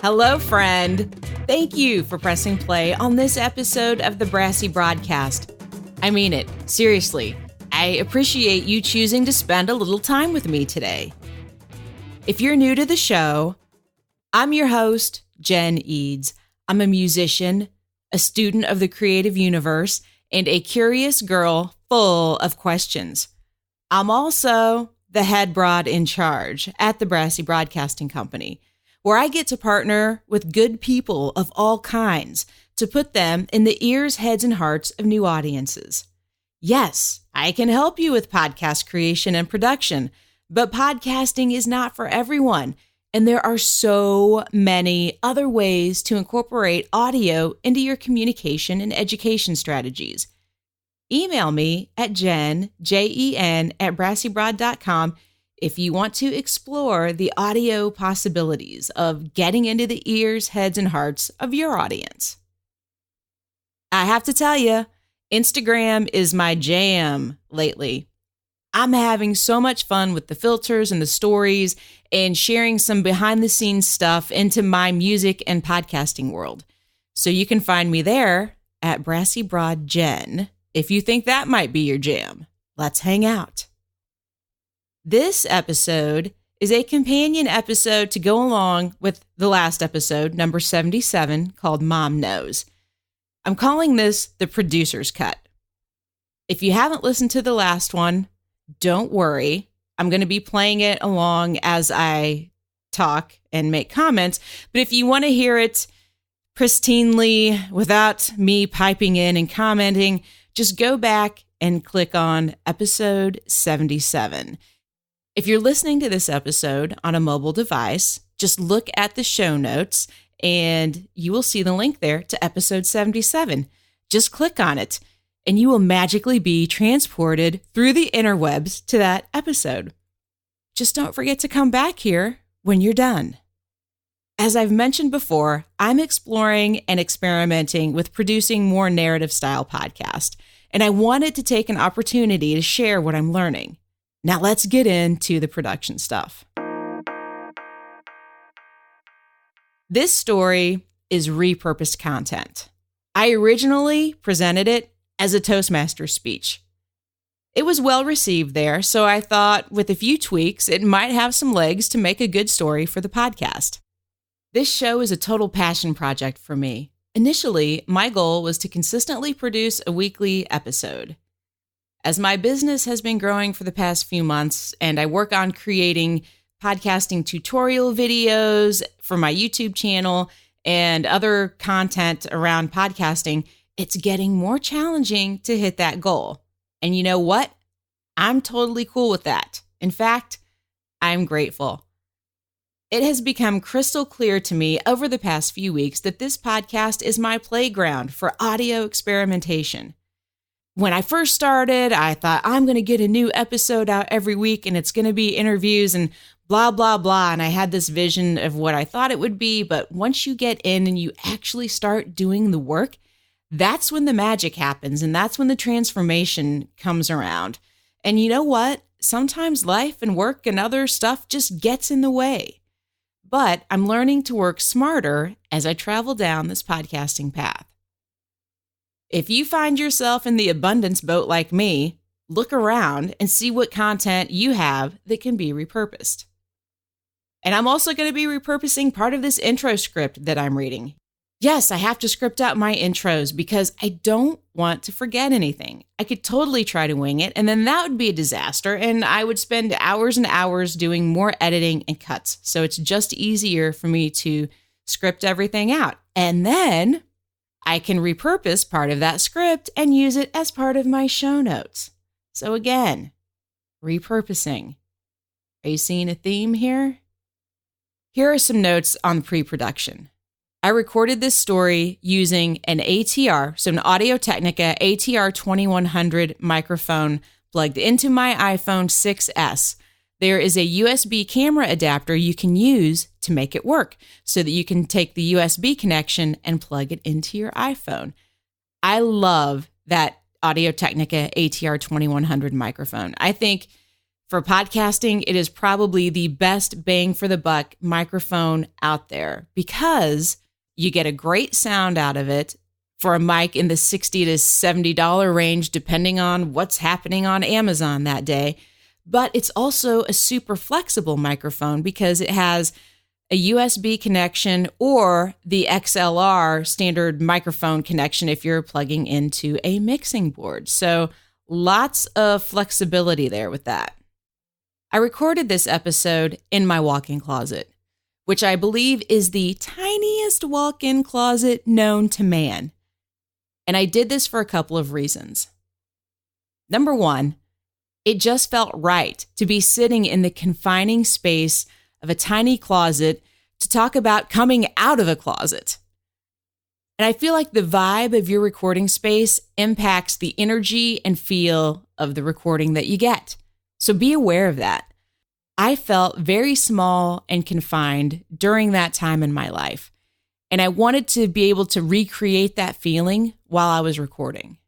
Hello, friend. Thank you for pressing play on this episode of the Brassy Broadcast. I mean it, seriously. I appreciate you choosing to spend a little time with me today. If you're new to the show, I'm your host, Jen Eads. I'm a musician, a student of the creative universe, and a curious girl full of questions. I'm also the head broad in charge at the Brassy Broadcasting Company, where I get to partner with good people of all kinds to put them in the ears, heads, and hearts of new audiences. Yes, I can help you with podcast creation and production, but podcasting is not for everyone, and there are so many other ways to incorporate audio into your communication and education strategies. Email me at jen, Jen, at brassybroad.com if you want to explore the audio possibilities of getting into the ears, heads, and hearts of your audience. I have to tell you, Instagram is my jam lately. I'm having so much fun with the filters and the stories and sharing some behind-the-scenes stuff into my music and podcasting world. So you can find me there at Brassy Broad Jen if you think that might be your jam. Let's hang out. This episode is a companion episode to go along with the last episode, number 77, called Mom Knows. I'm calling this the producer's cut. If you haven't listened to the last one, don't worry. I'm going to be playing it along as I talk and make comments. But if you want to hear it pristinely without me piping in and commenting, just go back and click on episode 77. If you're listening to this episode on a mobile device, just look at the show notes and you will see the link there to episode 77. Just click on it and you will magically be transported through the interwebs to that episode. Just don't forget to come back here when you're done. As I've mentioned before, I'm exploring and experimenting with producing more narrative style podcasts, and I wanted to take an opportunity to share what I'm learning. Now let's get into the production stuff. This story is repurposed content. I originally presented it as a Toastmaster speech. It was well received there, so I thought with a few tweaks, it might have some legs to make a good story for the podcast. This show is a total passion project for me. Initially, my goal was to consistently produce a weekly episode. As my business has been growing for the past few months, and I work on creating podcasting tutorial videos for my YouTube channel and other content around podcasting, it's getting more challenging to hit that goal. And you know what? I'm totally cool with that. In fact, I'm grateful. It has become crystal clear to me over the past few weeks that this podcast is my playground for audio experimentation. When I first started, I thought I'm going to get a new episode out every week and it's going to be interviews and blah, blah, blah. And I had this vision of what I thought it would be. But once you get in and you actually start doing the work, that's when the magic happens. And that's when the transformation comes around. And you know what? Sometimes life and work and other stuff just gets in the way. But I'm learning to work smarter as I travel down this podcasting path. If you find yourself in the abundance boat like me, look around and see what content you have that can be repurposed. And I'm also going to be repurposing part of this intro script that I'm reading. Yes, I have to script out my intros because I don't want to forget anything. I could totally try to wing it, and then that would be a disaster, and I would spend hours and hours doing more editing and cuts. So it's just easier for me to script everything out. And then I can repurpose part of that script and use it as part of my show notes. So again, repurposing. Are you seeing a theme here? Here are some notes on pre-production. I recorded this story using an ATR, so an Audio Technica ATR2100 microphone plugged into my iPhone 6S. There is a USB camera adapter you can use to make it work so that you can take the USB connection and plug it into your iPhone. I love that Audio Technica ATR2100 microphone. I think For podcasting, it is probably the best bang for the buck microphone out there because you get a great sound out of it for a mic in the $60 to $70 range, depending on what's happening on Amazon that day. But it's also a super flexible microphone because it has a USB connection or the XLR standard microphone connection if you're plugging into a mixing board. So lots of flexibility there with that. I recorded this episode in my walk-in closet, which I believe is the tiniest walk-in closet known to man. And I did this for a couple of reasons. Number one, it just felt right to be sitting in the confining space of a tiny closet to talk about coming out of a closet. And I feel like the vibe of your recording space impacts the energy and feel of the recording that you get. So be aware of that. I felt very small and confined during that time in my life, and I wanted to be able to recreate that feeling while I was recording.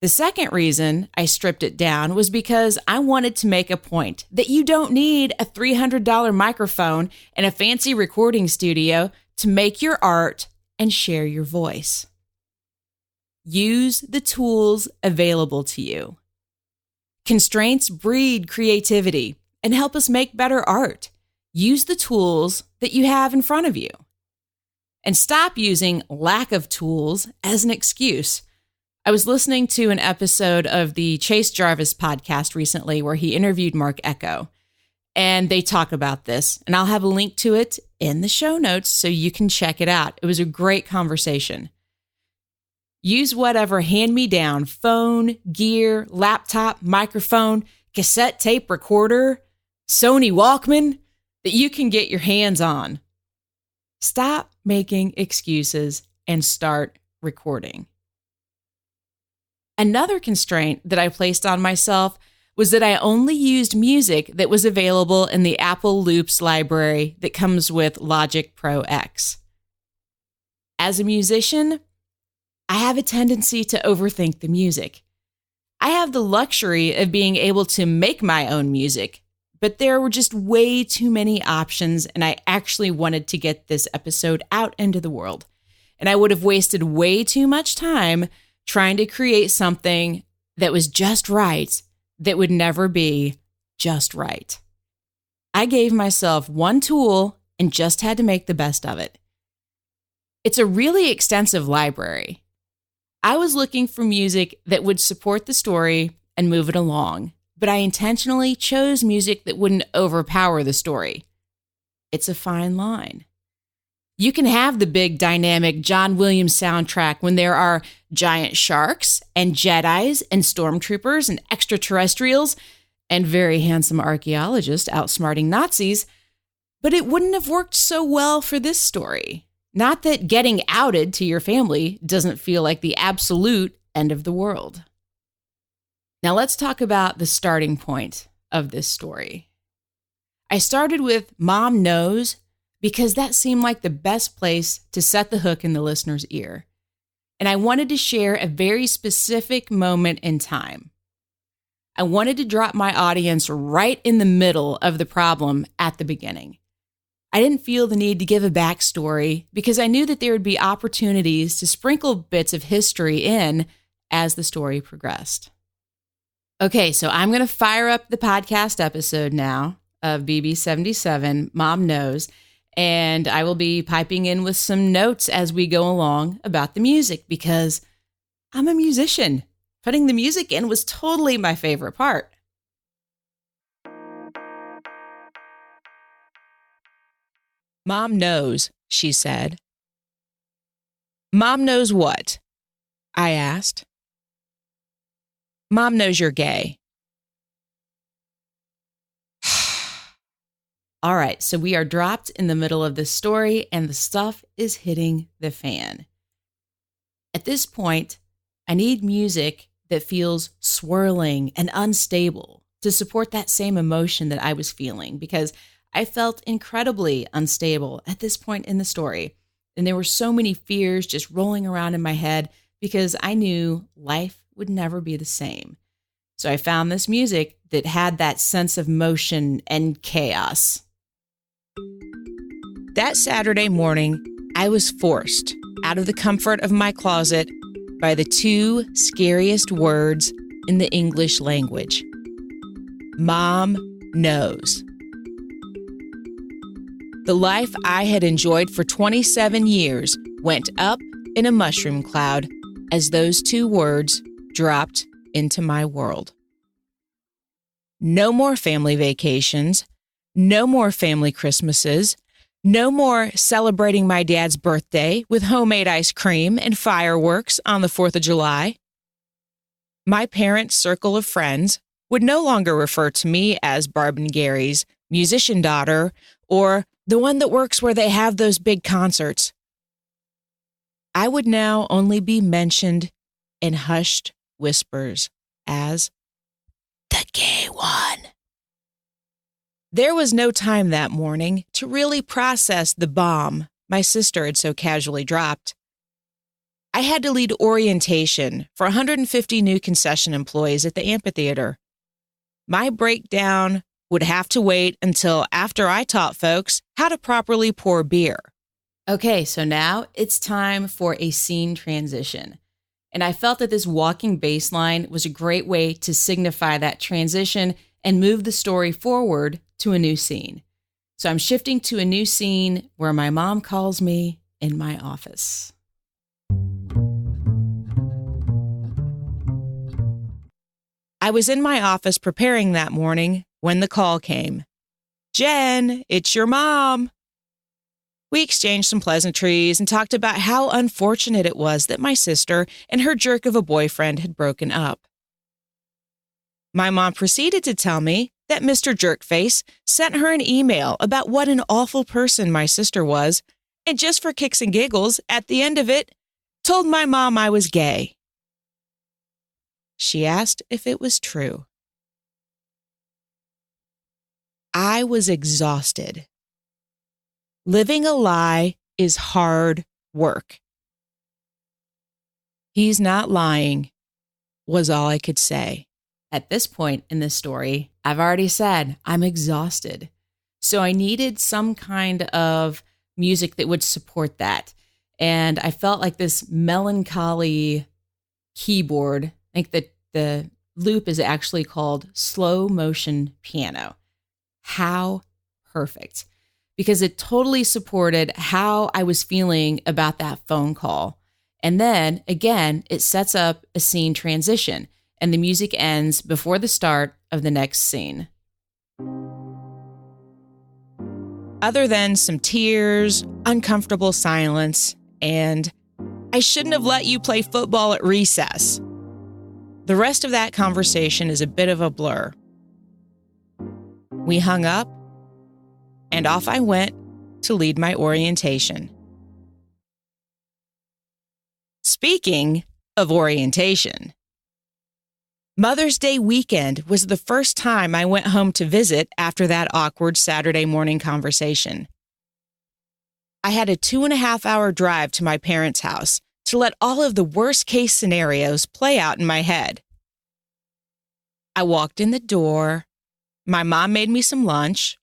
The second reason I stripped it down was because I wanted to make a point that you don't need a $300 microphone and a fancy recording studio to make your art and share your voice. Use the tools available to you. Constraints breed creativity and help us make better art. Use the tools that you have in front of you. And stop using lack of tools as an excuse. I was listening to an episode of the Chase Jarvis podcast recently where he interviewed Mark Echo, and they talk about this, and I'll have a link to it in the show notes so you can check it out. It was a great conversation. Use whatever hand-me-down phone, gear, laptop, microphone, cassette tape recorder, Sony Walkman that you can get your hands on. Stop making excuses and start recording. Another constraint that I placed on myself was that I only used music that was available in the Apple Loops library that comes with Logic Pro X. As a musician, I have a tendency to overthink the music. I have the luxury of being able to make my own music, but there were just way too many options, and I actually wanted to get this episode out into the world. And I would have wasted way too much time trying to create something that was just right that would never be just right. I gave myself one tool and just had to make the best of it. It's a really extensive library. I was looking for music that would support the story and move it along, but I intentionally chose music that wouldn't overpower the story. It's a fine line. You can have the big dynamic John Williams soundtrack when there are giant sharks and Jedis and stormtroopers and extraterrestrials and very handsome archaeologists outsmarting Nazis, but it wouldn't have worked so well for this story. Not that getting outed to your family doesn't feel like the absolute end of the world. Now let's talk about the starting point of this story. I started with Mom Knows because that seemed like the best place to set the hook in the listener's ear. And I wanted to share a very specific moment in time. I wanted to drop my audience right in the middle of the problem at the beginning. I didn't feel the need to give a backstory because I knew that there would be opportunities to sprinkle bits of history in as the story progressed. Okay, so I'm going to fire up the podcast episode now of BB77, Mom Knows, and I will be piping in with some notes as we go along about the music because I'm a musician. Putting the music in was totally my favorite part. Mom knows, she said. Mom knows what? I asked. Mom knows you're gay. All right, so we are dropped in the middle of this story and the stuff is hitting the fan. At this point, I need music that feels swirling and unstable to support that same emotion that I was feeling because I felt incredibly unstable at this point in the story. And there were so many fears just rolling around in my head because I knew life would never be the same. So I found this music that had that sense of motion and chaos. That Saturday morning, I was forced out of the comfort of my closet by the two scariest words in the English language. Mom knows. The life I had enjoyed for 27 years went up in a mushroom cloud as those two words dropped into my world. No more family vacations, no more family Christmases, no more celebrating my dad's birthday with homemade ice cream and fireworks on the 4th of July. My parents' circle of friends would no longer refer to me as Barb and Gary's musician daughter or the one that works where they have those big concerts. I would now only be mentioned in hushed whispers as the gay one. There was no time that morning to really process the bomb my sister had so casually dropped. I had to lead orientation for 150 new concession employees at the amphitheater. My breakdown would have to wait until after I taught folks how to properly pour beer. Okay, so now it's time for a scene transition. And I felt that this walking bass line was a great way to signify that transition and move the story forward to a new scene. So I'm shifting to a new scene where my mom calls me in my office. I was in my office preparing that morning when the call came. Jen, it's your mom. We exchanged some pleasantries and talked about how unfortunate it was that my sister and her jerk of a boyfriend had broken up. My mom proceeded to tell me that Mr. Jerkface sent her an email about what an awful person my sister was, and just for kicks and giggles, at the end of it, told my mom I was gay. She asked if it was true. I was exhausted. Living a lie is hard work. He's not lying, was all I could say. At this point in this story, I've already said I'm exhausted. So I needed some kind of music that would support that. And I felt like this melancholy keyboard, I think that the loop is actually called slow motion piano. How perfect. Because it totally supported how I was feeling about that phone call. And then again, it sets up a scene transition and the music ends before the start of the next scene. Other than some tears, uncomfortable silence, and I shouldn't have let you play football at recess. The rest of that conversation is a bit of a blur. We hung up, and off I went to lead my orientation. Speaking of orientation, Mother's Day weekend was the first time I went home to visit after that awkward Saturday morning conversation. I had a 2.5-hour drive to my parents' house to let all of the worst-case scenarios play out in my head. I walked in the door. My mom made me some lunch.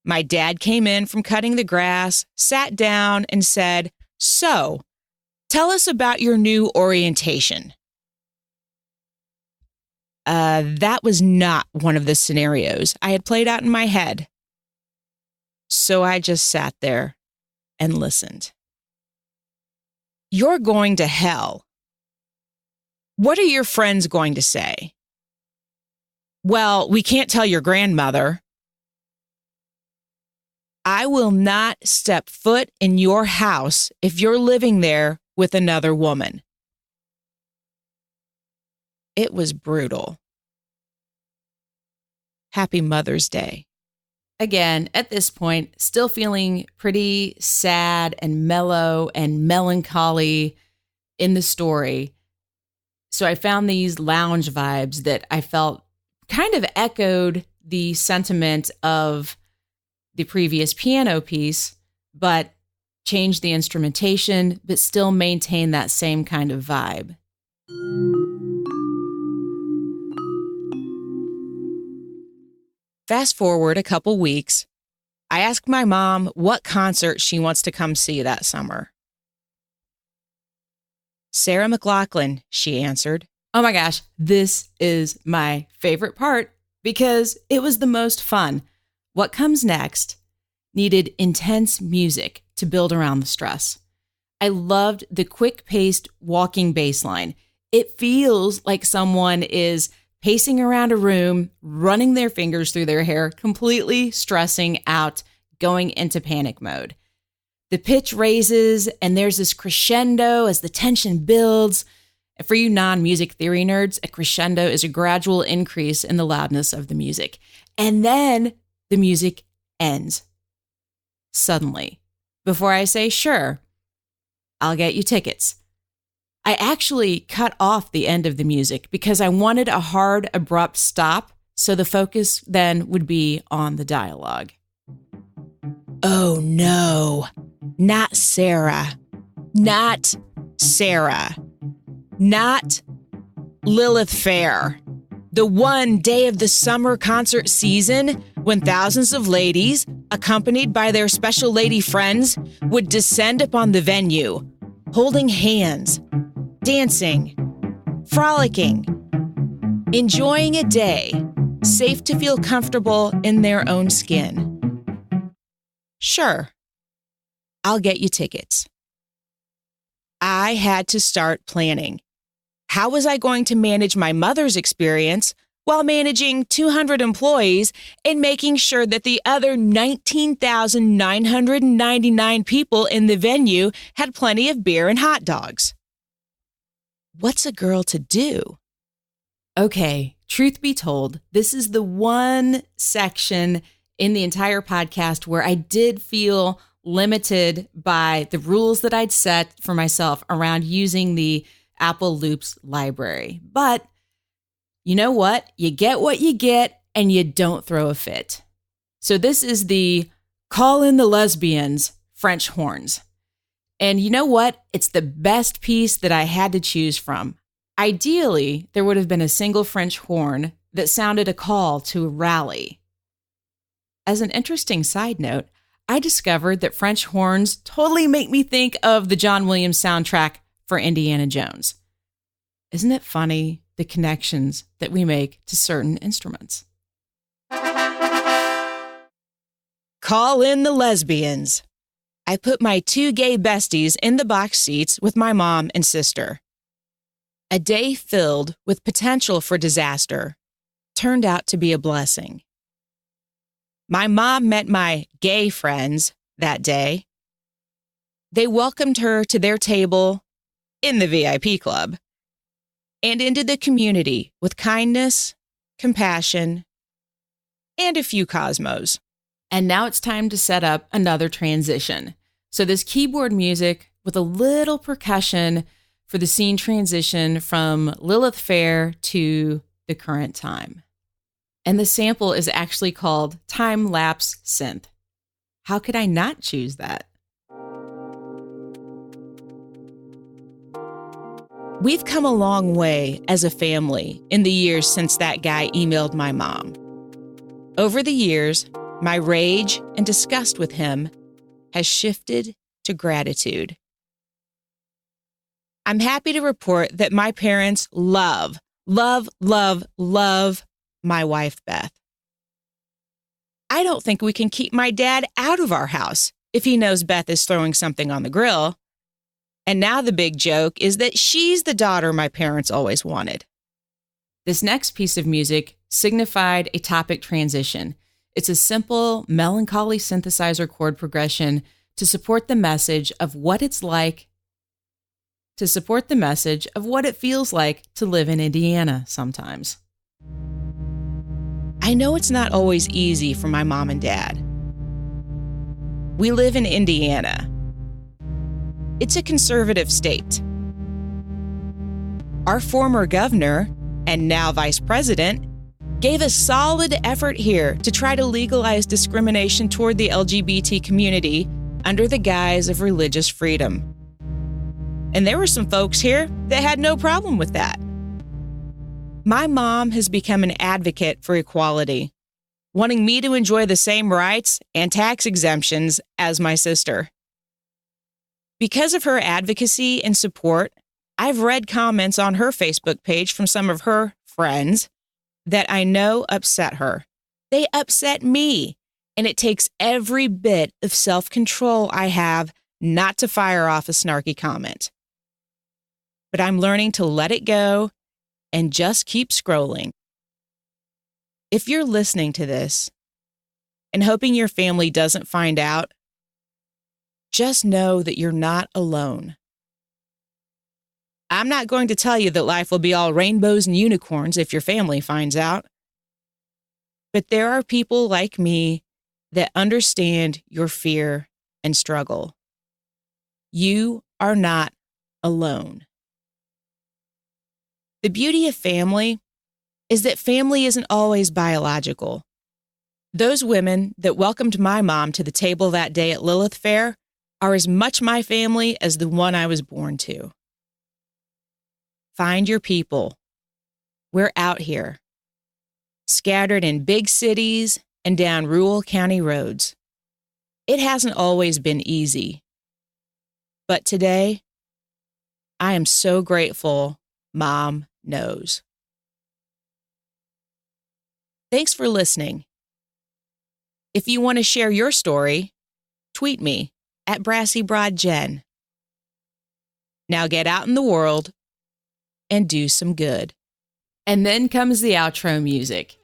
My dad came in from cutting the grass, sat down, and said, "So, tell us about your new orientation." That was not one of the scenarios I had played out in my head. So I just sat there and listened. "You're going to hell. What are your friends going to say?" "Well, we can't tell your grandmother." "I will not step foot in your house if you're living there with another woman." It was brutal. Happy Mother's Day. Again, at this point, still feeling pretty sad and mellow and melancholy in the story. So I found these lounge vibes that I felt kind of echoed the sentiment of the previous piano piece, but changed the instrumentation, but still maintained that same kind of vibe. Fast forward a couple weeks, I asked my mom what concert she wants to come see that summer. Sarah McLachlan, she answered. Oh my gosh, this is my favorite part because it was the most fun. What comes next needed intense music to build around the stress. I loved the quick-paced walking bass line. It feels like someone is pacing around a room, running their fingers through their hair, completely stressing out, going into panic mode. The pitch raises and there's this crescendo as the tension builds. And for you non-music theory nerds, a crescendo is a gradual increase in the loudness of the music. And then the music ends. Suddenly, before I say, sure, I'll get you tickets. I actually cut off the end of the music because I wanted a hard, abrupt stop so the focus then would be on the dialogue. Oh no, not Sarah. Not Sarah. Not Lilith Fair. The one day of the summer concert season when thousands of ladies, accompanied by their special lady friends, would descend upon the venue, holding hands, dancing, frolicking, enjoying a day, safe to feel comfortable in their own skin. Sure, I'll get you tickets. I had to start planning. How was I going to manage my mother's experience while managing 200 employees and making sure that the other 19,999 people in the venue had plenty of beer and hot dogs? What's a girl to do? Okay, truth be told, this is the one section in the entire podcast where I did feel limited by the rules that I'd set for myself around using the Apple Loops library. But you know what? You get what you get and you don't throw a fit. So this is the Call in the Lesbians French horns. And you know what? It's the best piece that I had to choose from. Ideally, there would have been a single French horn that sounded a call to a rally. As an interesting side note, I discovered that French horns totally make me think of the John Williams soundtrack for Indiana Jones. Isn't it funny, the connections that we make to certain instruments? Call in the lesbians. I put my two gay besties in the box seats with my mom and sister. A day filled with potential for disaster turned out to be a blessing. My mom met my gay friends that day. They welcomed her to their table in the VIP club and into the community with kindness, compassion, and a few cosmos. And now it's time to set up another transition. So this keyboard music with a little percussion for the scene transition from Lilith Fair to the current time. And the sample is actually called Time Lapse Synth. How could I not choose that? We've come a long way as a family in the years since that guy emailed my mom. Over the years, my rage and disgust with him has shifted to gratitude. I'm happy to report that my parents love my wife, Beth. I don't think we can keep my dad out of our house if he knows Beth is throwing something on the grill. And now the big joke is that she's the daughter my parents always wanted. This next piece of music signified a topic transition. It's a simple, melancholy synthesizer chord progression to support the message of what it's like, to support the message of what it feels like to live in Indiana sometimes. I know it's not always easy for my mom and dad. We live in Indiana. It's a conservative state. Our former governor, and now vice president, gave a solid effort here to try to legalize discrimination toward the LGBT community under the guise of religious freedom. And there were some folks here that had no problem with that. My mom has become an advocate for equality. wanting me to enjoy the same rights and tax exemptions as my sister. Because of her advocacy and support, I've read comments on her Facebook page from some of her friends that I know upset her. They upset me, and it takes every bit of self-control I have not to fire off a snarky comment. But I'm learning to let it go and just keep scrolling. If you're listening to this and hoping your family doesn't find out, just know that you're not alone. I'm not going to tell you that life will be all rainbows and unicorns if your family finds out. But there are people like me that understand your fear and struggle. You are not alone. The beauty of family is that family isn't always biological. Those women that welcomed my mom to the table that day at Lilith Fair are as much my family as the one I was born to. Find your people. We're out here, scattered in big cities and down rural county roads. It hasn't always been easy. But today, I am so grateful Mom knows. Thanks for listening. If you want to share your story, tweet me at BrassyBroadGen. Now get out in the world and do some good. And then comes the outro music.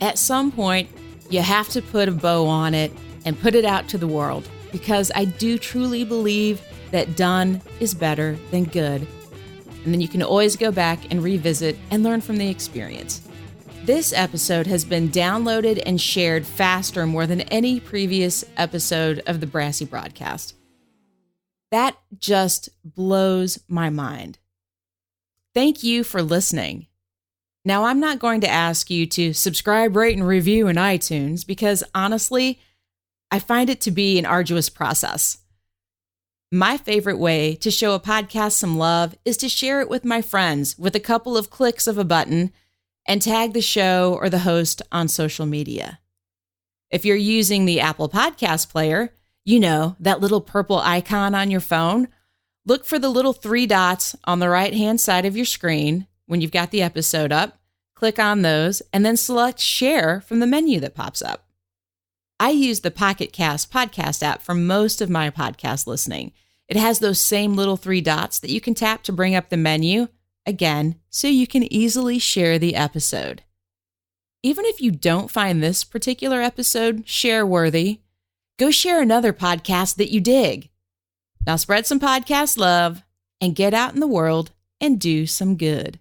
At some point, you have to put a bow on it and put it out to the world, because I do truly believe that done is better than good. And then you can always go back and revisit and learn from the experience. This episode has been downloaded and shared faster more than any previous episode of the Brassy Broadcast. That just blows my mind. Thank you for listening. Now, I'm not going to ask you to subscribe, rate, and review in iTunes because, honestly, I find it to be an arduous process. My favorite way to show a podcast some love is to share it with my friends with a couple of clicks of a button and tag the show or the host on social media. If you're using the Apple Podcast Player, you know, that little purple icon on your phone, look for the little 3 dots on the right-hand side of your screen when you've got the episode up. Click on those and then select Share from the menu that pops up. I use the Pocket Cast podcast app for most of my podcast listening. It has those same little 3 dots that you can tap to bring up the menu, again, so you can easily share the episode. Even if you don't find this particular episode share-worthy, go share another podcast that you dig. Now spread some podcast love and get out in the world and do some good.